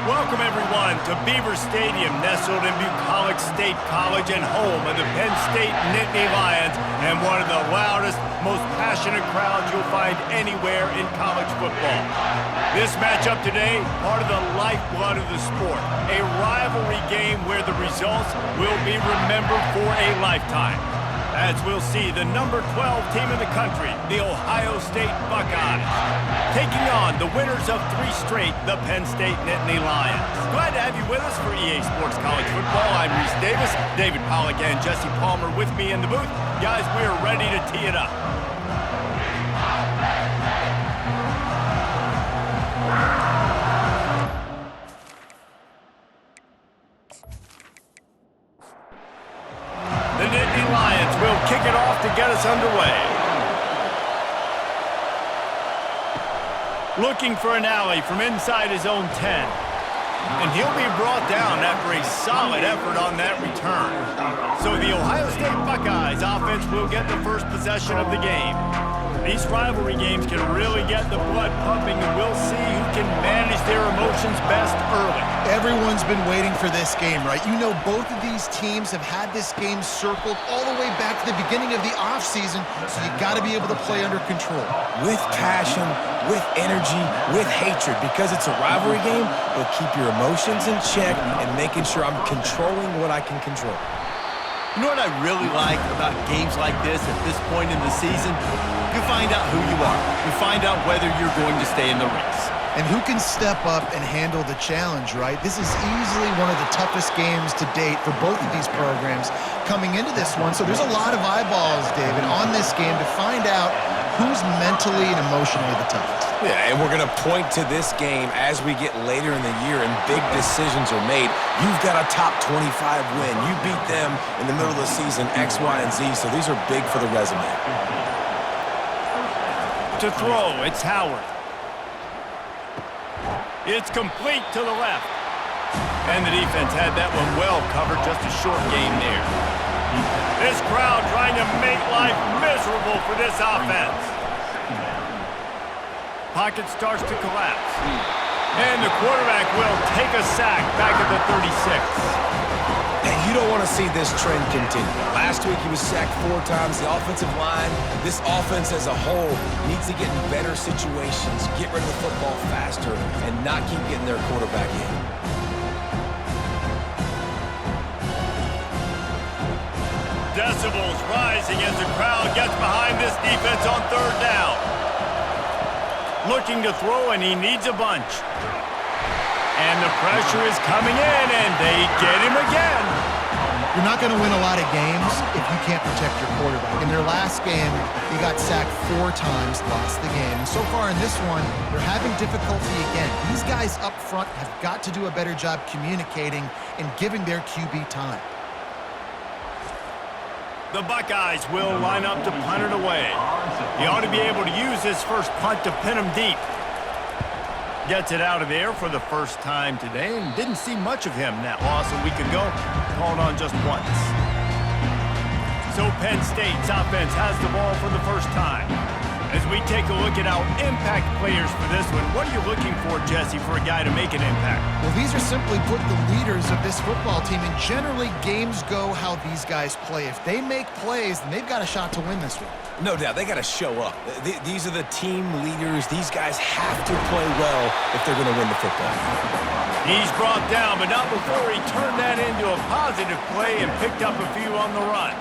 Welcome, everyone, to Beaver Stadium, nestled in Bucolic State College and home of the Penn State Nittany Lions, and one of the loudest, most passionate crowds you'll find anywhere in college football. This matchup today, part of the lifeblood of the sport, a rivalry game where the results will be remembered for a lifetime. As we'll see the number 12 team in the country, the Ohio State Buckeyes, taking on the winners of 3 straight, the Penn State Nittany Lions. Glad to have you with us for EA Sports College Football. I'm Reese Davis, David Pollack and Jesse Palmer with me in the booth. Guys, we're ready to tee it up. The Nittany Lions will kick it off to get us underway. Looking for an alley from inside his own 10. And he'll be brought down after a solid effort on that return. So the Ohio State Buckeyes offense will get the first possession of the game. These rivalry games can really get the blood pumping, and we'll see who can manage their emotions best early. Everyone's been waiting for this game, right? You know, both of these teams have had this game circled all the way back to the beginning of the offseason, so you got to be able to play under control. With passion, with energy, with hatred, because it's a rivalry game, but keep your emotions in check and making sure I'm controlling what I can control. You know what I really like about games like this at this point in the season? You find out who you are. You find out whether you're going to stay in the race. And who can step up and handle the challenge, right? This is easily one of the toughest games to date for both of these programs coming into this one. So there's a lot of eyeballs, David, on this game to find out who's mentally and emotionally the toughest. Yeah, and we're going to point to this game as we get later in the year and big decisions are made. You've got a top 25 win. You beat them in the middle of the season, X, Y, and Z, so these are big for the resume. To throw, it's Howard. It's complete to the left. And the defense had that one well covered, just a short game there. This crowd trying to make life miserable for this offense. Pocket starts to collapse. And the quarterback will take a sack back at the 36. And you don't want to see this trend continue. Last week he was sacked 4 times. The offensive line, this offense as a whole, needs to get in better situations, get rid of the football faster, and not keep getting their quarterback in. Decibels rising as the crowd gets behind this defense on 3rd down. Looking to throw, and he needs a bunch. And the pressure is coming in, and they get him again. You're not going to win a lot of games if you can't protect your quarterback. In their last game, he got sacked 4 times, lost the game. And so far in this one, they're having difficulty again. These guys up front have got to do a better job communicating and giving their QB time. The Buckeyes will line up to punt it away. He ought to be able to use his first punt to pin him deep. Gets it out of there for the first time today, and didn't see much of him that loss a week ago. Called on just once. So Penn State's offense has the ball for the first time. As we take a look at our impact players for this one, what are you looking for, Jesse, for a guy to make an impact? Well, these are simply put the leaders of this football team, and generally games go how these guys play. If they make plays, then they've got a shot to win this one. No doubt, they got to show up. These are the team leaders. These guys have to play well if they're going to win the football. He's brought down, but not before he turned that into a positive play and picked up a few on the run.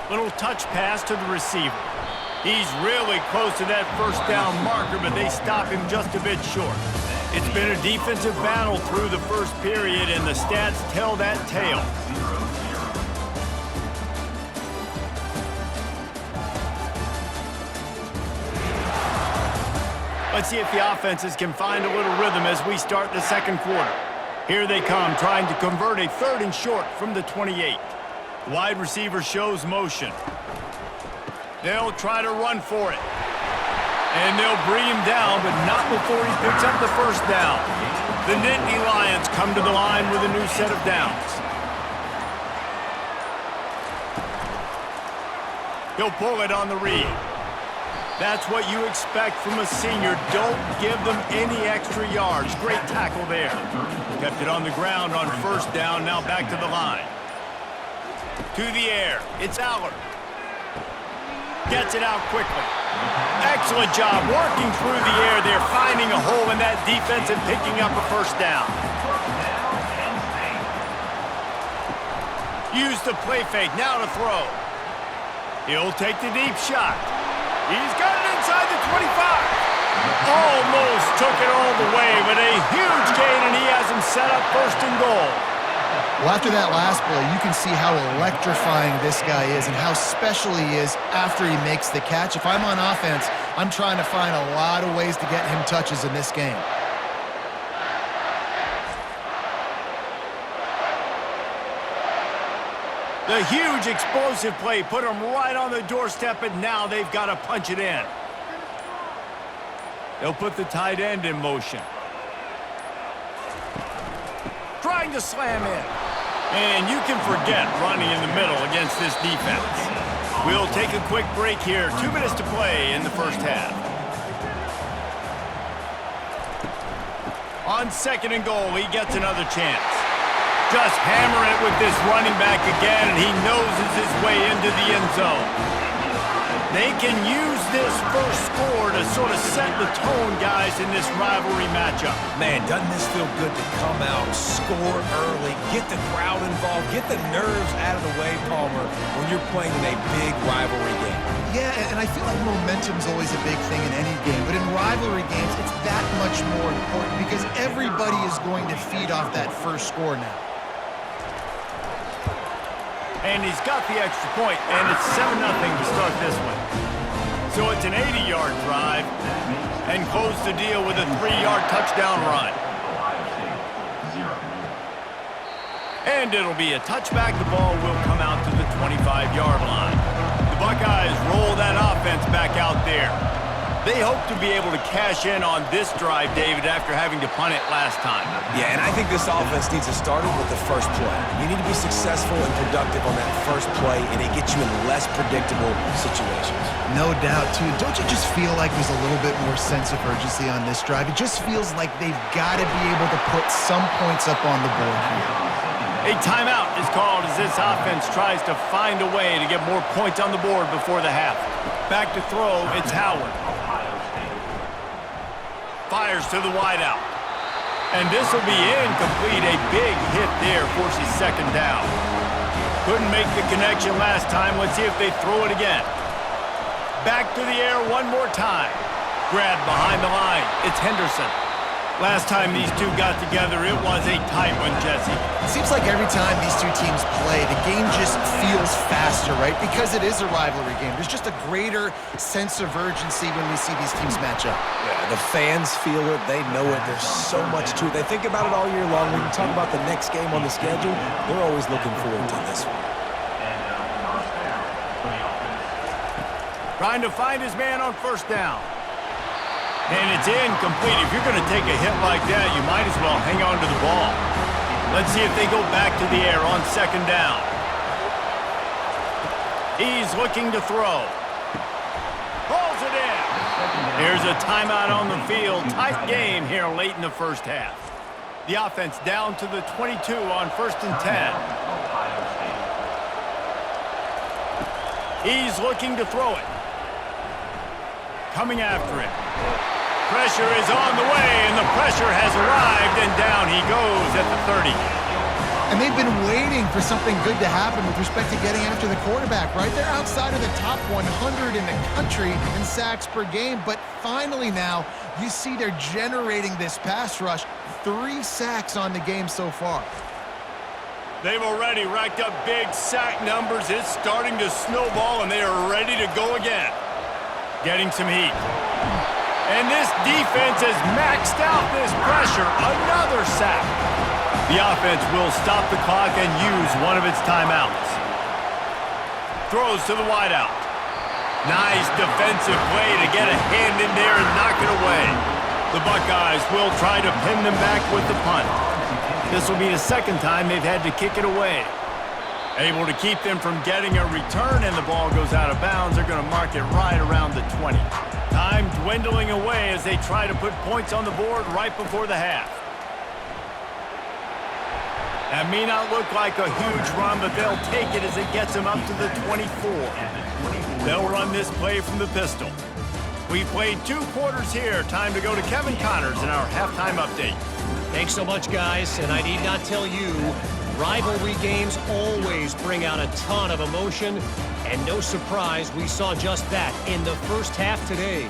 Little touch pass to the receiver. He's really close to that first down marker, but they stop him just a bit short. It's been a defensive battle through the first period, and the stats tell that tale. Let's see if the offenses can find a little rhythm as we start the second quarter. Here they come, trying to convert a 3rd and short from the 28. Wide receiver shows motion. They'll try to run for it. And they'll bring him down, but not before he picks up the first down. The Nittany Lions come to the line with a new set of downs. He'll pull it on the read. That's what you expect from a senior. Don't give them any extra yards. Great tackle there. Kept it on the ground on first down. Now back to the line. To the air. It's Aller. Gets it out quickly. Excellent job working through the air there, finding a hole in that defense and picking up a first down. Use the play fake, now to throw. He'll take the deep shot. He's got it inside the 25. Almost took it all the way, but a huge gain, and he has him set up first and goal. Well, after that last play, you can see how electrifying this guy is and how special he is after he makes the catch. If I'm on offense, I'm trying to find a lot of ways to get him touches in this game. The huge explosive play put him right on the doorstep, and now they've got to punch it in. They'll put the tight end in motion. Trying to slam in. And you can forget running in the middle against this defense. We'll take a quick break here. 2 minutes to play in the first half. On second and goal, he gets another chance. Just hammer it with this running back again, and he noses his way into the end zone. They can use this first score to sort of set the tone, guys, in this rivalry matchup. Man, doesn't this feel good to come out, score early, get the crowd involved, get the nerves out of the way, Palmer, when you're playing in a big rivalry game? Yeah, and I feel like momentum's always a big thing in any game, but in rivalry games, it's that much more important because everybody is going to feed off that first score now. And he's got the extra point, and it's 7-0 to start this one. So it's an 80-yard drive, and close the deal with a 3-yard touchdown run. And it'll be a touchback. The ball will come out to the 25-yard line. The Buckeyes roll that offense back out there. They hope to be able to cash in on this drive, David, after having to punt it last time. Yeah, and I think this offense needs to start it with the first play. You need to be successful and productive on that first play, and it gets you in less predictable situations. No doubt, too. Don't you just feel like there's a little bit more sense of urgency on this drive? It just feels like they've got to be able to put some points up on the board here. A timeout is called as this offense tries to find a way to get more points on the board before the half. Back to throw, it's Howard. Fires to the wideout. And this will be incomplete. A big hit there forces second down. Couldn't make the connection last time. Let's see if they throw it again. Back to the air one more time. Grabbed behind the line. It's Henderson. Last time these two got together, it was a tight one, Jesse. It seems like every time these two teams play, the game just feels faster, right? Because it is a rivalry game. There's just a greater sense of urgency when we see these teams match up. Yeah, the fans feel it. They know it. There's so much to it. They think about it all year long. When you talk about the next game on the schedule, they're always looking forward to this one. Trying to find his man on first down. And it's incomplete. If you're going to take a hit like that, you might as well hang on to the ball. Let's see if they go back to the air on second down. He's looking to throw. Pulls it in. Here's a timeout on the field. Tight game here late in the first half. The offense down to the 22 on 1st and 10. He's looking to throw it. Coming after it. Pressure is on the way, and the pressure has arrived, and down he goes at the 30. And they've been waiting for something good to happen with respect to getting after the quarterback, right? They're outside of the top 100 in the country in sacks per game, but finally now you see they're generating this pass rush. 3 sacks on the game so far. They've already racked up big sack numbers. It's starting to snowball, and they are ready to go again. Getting some heat. And this defense has maxed out this pressure. Another sack. The offense will stop the clock and use one of its timeouts. Throws to the wideout. Nice defensive play to get a hand in there and knock it away. The Buckeyes will try to pin them back with the punt. This will be the second time they've had to kick it away. Able to keep them from getting a return, and the ball goes out of bounds. They're going to mark it right around the 20. Time dwindling away as they try to put points on the board right before the half. That may not look like a huge run, but they'll take it as it gets them up to the 24. They'll run this play from the pistol. We've played 2 quarters here. Time to go to Kevin Connors in our halftime update. Thanks so much, guys, and I need not tell you, rivalry games always bring out a ton of emotion, and no surprise, we saw just that in the first half today.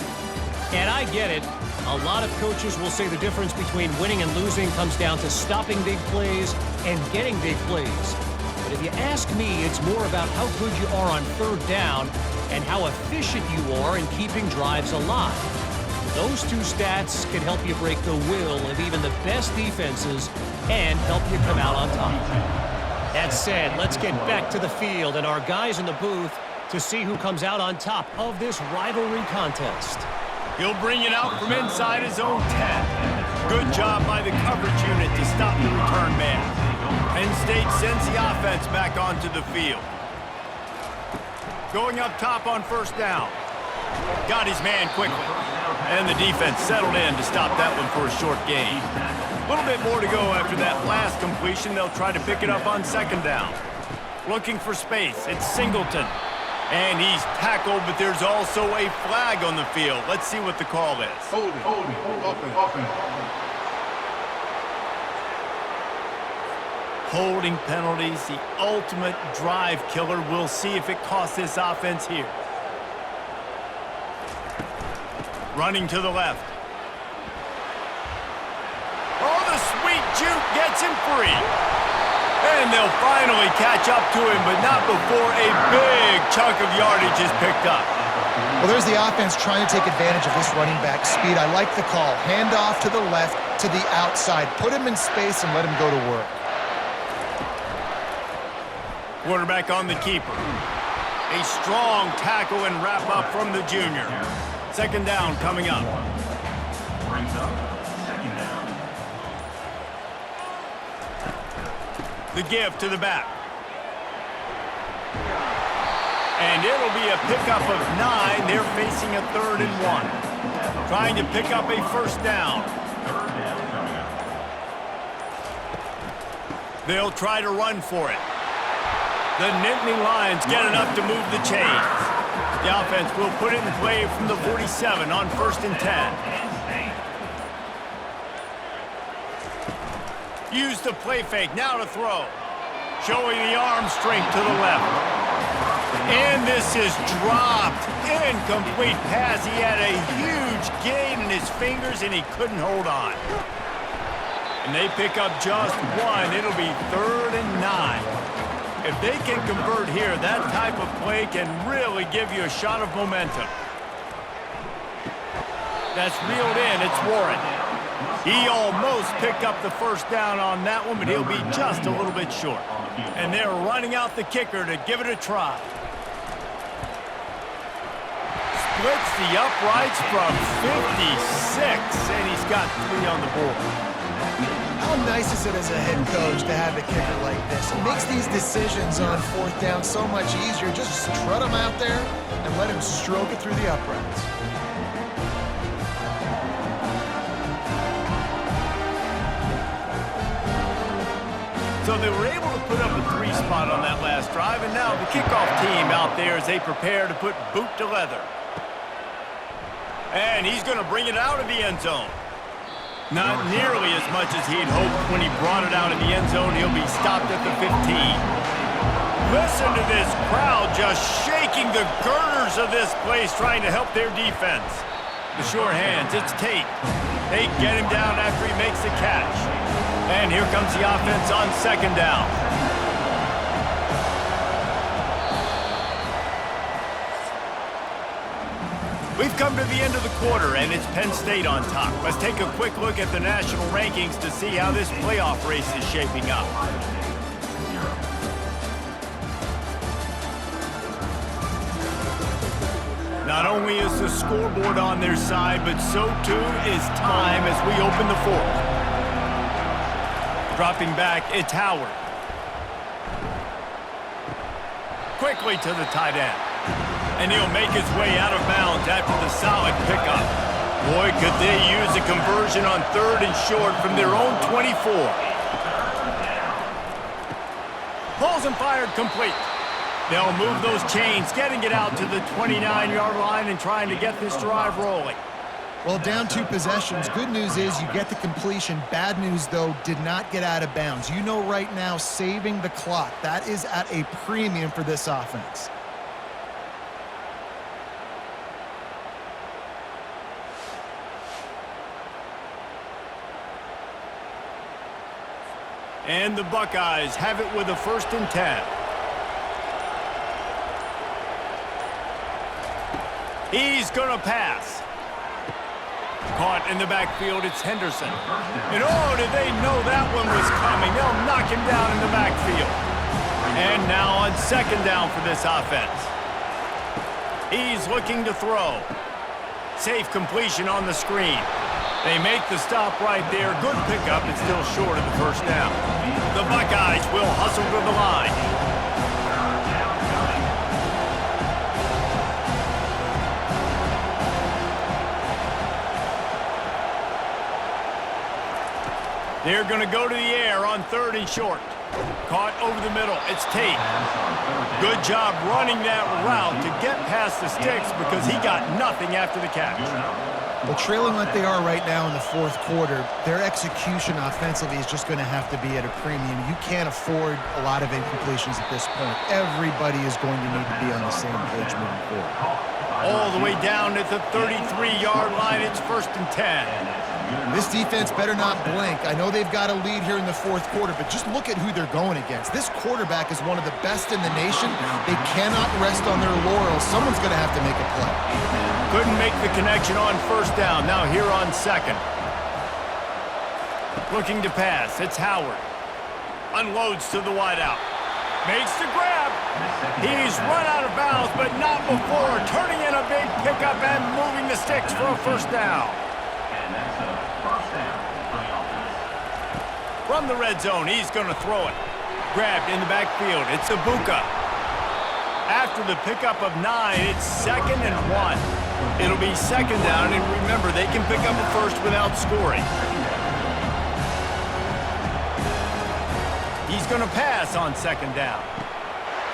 And I get it. A lot of coaches will say the difference between winning and losing comes down to stopping big plays and getting big plays. But if you ask me, it's more about how good you are on third down and how efficient you are in keeping drives alive. Those 2 stats can help you break the will of even the best defenses and help you come out on top. That said, let's get back to the field and our guys in the booth to see who comes out on top of this rivalry contest. He'll bring it out from inside his own 10. Good job by the coverage unit to stop the return man. Penn State sends the offense back onto the field. Going up top on first down. Got his man quickly. And the defense settled in to stop that one for a short gain. A little bit more to go after that last completion. They'll try to pick it up on second down. Looking for space. It's Singleton. And he's tackled, but there's also a flag on the field. Let's see what the call is. Holding penalties, the ultimate drive killer. We'll see if it costs this offense here. Running to the left. Oh, the sweet juke gets him free. And they'll finally catch up to him, but not before a big chunk of yardage is picked up. Well, there's the offense trying to take advantage of this running back speed. I like the call. Hand off to the left, to the outside. Put him in space and let him go to work. Quarterback on the keeper. A strong tackle and wrap up from the junior. Second down coming up. The give to the back. And it'll be a pickup of 9. They're facing a 3rd and 1. Trying to pick up a first down. They'll try to run for it. The Nittany Lions get enough to move the chains. The offense will put it in play from the 47 on 1st and 10. Use the play fake, now to throw. Showing the arm strength to the left. And this is dropped. Incomplete pass. He had a huge gain in his fingers and he couldn't hold on. And they pick up just 1. It'll be 3rd and 9. If they can convert here, that type of play can really give you a shot of momentum. That's reeled in. It's Warren. He almost picked up the first down on that one, but he'll be just a little bit short. And they're running out the kicker to give it a try. Splits the uprights from 56, and he's got 3 on the board. How nice is it as a head coach to have a kicker like this? It makes these decisions on 4th down so much easier. Just strut him out there and let him stroke it through the uprights. So they were able to put up a 3 spot on that last drive, and now the kickoff team out there as they prepare to put boot to leather. And he's going to bring it out of the end zone. Not nearly as much as he'd hoped when he brought it out of the end zone. He'll be stopped at the 15. Listen to this crowd just shaking the girders of this place trying to help their defense. The sure hands, it's Tate. They get him down after he makes the catch. And here comes the offense on second down. We've come to the end of the quarter, and it's Penn State on top. Let's take a quick look at the national rankings to see how this playoff race is shaping up. Not only is the scoreboard on their side, but so too is time as we open the 4th. Dropping back, it's Howard. Quickly to the tight end. And he'll make his way out of bounds after the solid pickup. Boy, could they use a conversion on 3rd and short from their own 24. Pulls and fired complete. They'll move those chains, getting it out to the 29-yard line and trying to get this drive rolling. Well, down 2 possessions. Good news is you get the completion. Bad news, though, did not get out of bounds. You know right now, saving the clock, that is at a premium for this offense. And the Buckeyes have it with a 1st and 10. He's going to pass. Caught in the backfield, it's Henderson. And oh, did they know that one was coming? They'll knock him down in the backfield. And now on 2nd down for this offense. He's looking to throw. Safe completion on the screen. They make the stop right there. Good pickup. It's still short of the 1st down. The Buckeyes will hustle to the line. They're going to go to the air on 3rd and short. Caught over the middle. It's Tate. Good job running that route to get past the sticks because he got nothing after the catch. Well, trailing like they are right now in the 4th quarter, their execution offensively is just going to have to be at a premium. You can't afford a lot of incompletions at this point. Everybody is going to need to be on the same page moving forward. All the way down at the 33-yard line, it's 1st and 10. This defense better not blink. I know they've got a lead here in the 4th quarter, but just look at who they're going against. This quarterback is one of the best in the nation. They cannot rest on their laurels. Someone's going to have to make a play. Couldn't make the connection on 1st down. Now here on 2nd. Looking to pass. It's Howard. Unloads to the wideout. Makes the grab. He's run out of bounds, but not before. Turning in a big pickup and moving the sticks for a 1st down. From the red zone, he's going to throw it. Grabbed in the backfield. It's Ibuka. After the pickup of 9, it's 2nd and 1. It'll be 2nd down, and remember, they can pick up a 1st without scoring. He's going to pass on 2nd down.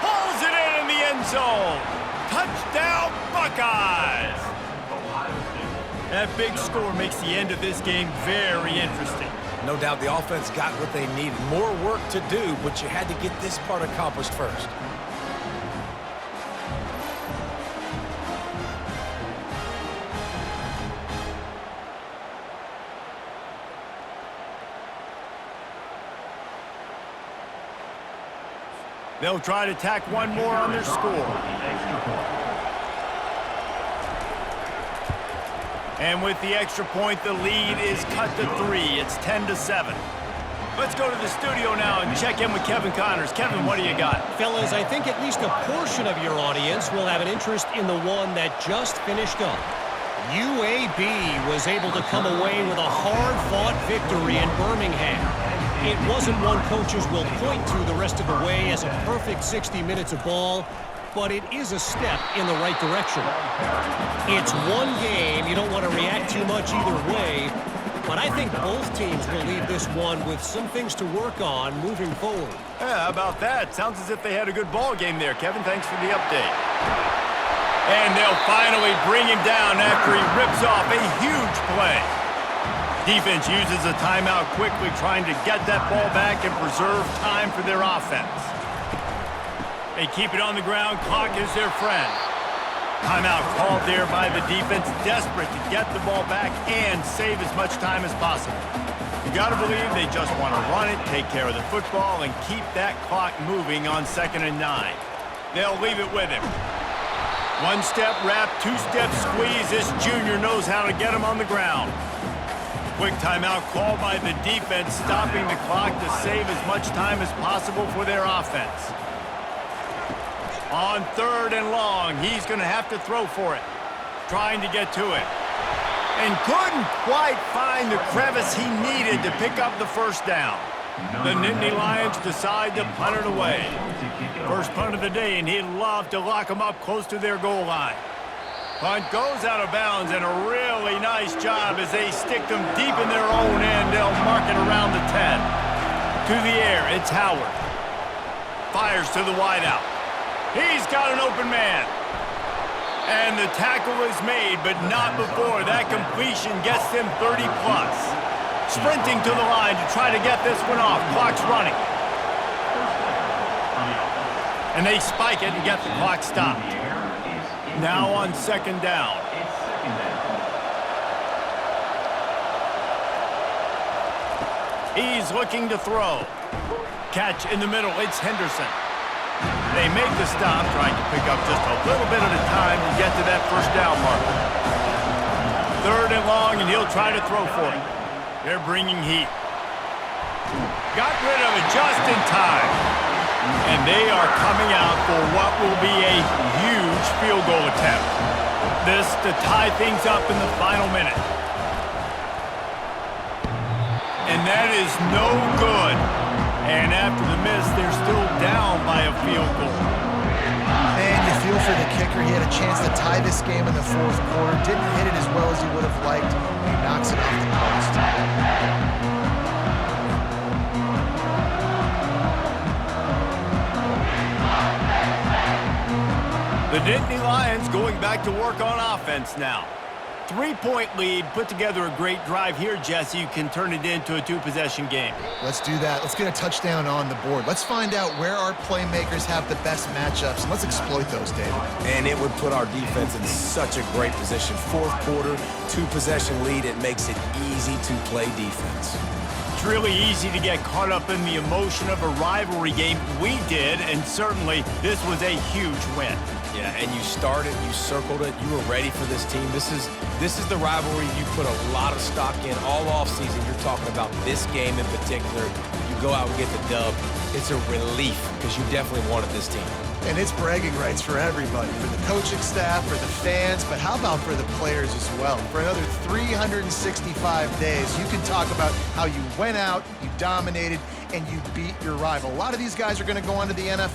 Pulls it in the end zone. Touchdown, Buckeyes! That big score makes the end of this game very interesting. No doubt the offense got what they needed. More work to do, but you had to get this part accomplished first. They'll try to tack one more on their score. And with the extra point, the lead is cut to 3. It's 10-7. Let's go to the studio now and check in with Kevin Connors. Kevin, what do you got? Fellas, I think at least a portion of your audience will have an interest in the one that just finished up. UAB was able to come away with a hard-fought victory in Birmingham. It wasn't one coaches will point to the rest of the way as a perfect 60 minutes of ball, but it is a step in the right direction. It's one game. You don't want to react too much either way, but I think both teams will leave this one with some things to work on moving forward. Yeah, how about that? Sounds as if they had a good ball game there, Kevin. Thanks for the update. And they'll finally bring him down after he rips off a huge play. Defense uses a timeout quickly, trying to get that ball back and preserve time for their offense. They keep it on the ground. Clock is their friend. Timeout called there by the defense, desperate to get the ball back and save as much time as possible. You got to believe they just want to run it, take care of the football, and keep that clock moving on 2nd and 9. They'll leave it with him. One-step wrap, two-step squeeze. This junior knows how to get him on the ground. Quick timeout called by the defense, stopping the clock to save as much time as possible for their offense. On 3rd and long, he's going to have to throw for it, trying to get to it. And couldn't quite find the crevice he needed to pick up the 1st down. The Nittany Lions decide to punt it away. First punt of the day, and he'd love to lock them up close to their goal line. Punt goes out of bounds, and a really nice job as they stick them deep in their own end. They'll mark it around the 10. To the air, it's Howard. Fires to the wideout. He's got an open man. And the tackle is made, but not before that completion gets them 30-plus. Sprinting to the line to try to get this one off. Clock's running. And they spike it and get the clock stopped. Now on second down. He's looking to throw. Catch in the middle. It's Henderson. They make the stop, trying to pick up just a little bit at a time to get to that first down marker. Third and long, and he'll try to throw for it. They're bringing heat. Got rid of it just in time. And they are coming out for what will be a huge field goal attempt. This to tie things up in the final minute. And that is no good. And after the miss, they're still down by a field goal. Man, you feel for the kicker. He had a chance to tie this game in the fourth quarter. Didn't hit it as well as he would have liked. He knocks it off the post. The Nittany Lions going back to work on offense now. 3-point lead, put together a great drive here, Jesse. You can turn it into a two-possession game. Let's do that. Let's get a touchdown on the board. Let's find out where our playmakers have the best matchups, and let's exploit those, David. And it would put our defense in such a great position. Fourth quarter, two-possession lead. It makes it easy to play defense. It's really easy to get caught up in the emotion of a rivalry game. We did, and certainly this was a huge win. Yeah, and you started, you circled it, you were ready for this team. This is the rivalry you put a lot of stock in all offseason. You're talking about this game in particular. You go out and get the dub. It's a relief because you definitely wanted this team. And it's bragging rights for everybody, for the coaching staff, for the fans, but how about for the players as well? For another 365 days, you can talk about how you went out, you dominated, and you beat your rival. A lot of these guys are going to go on to the NFL.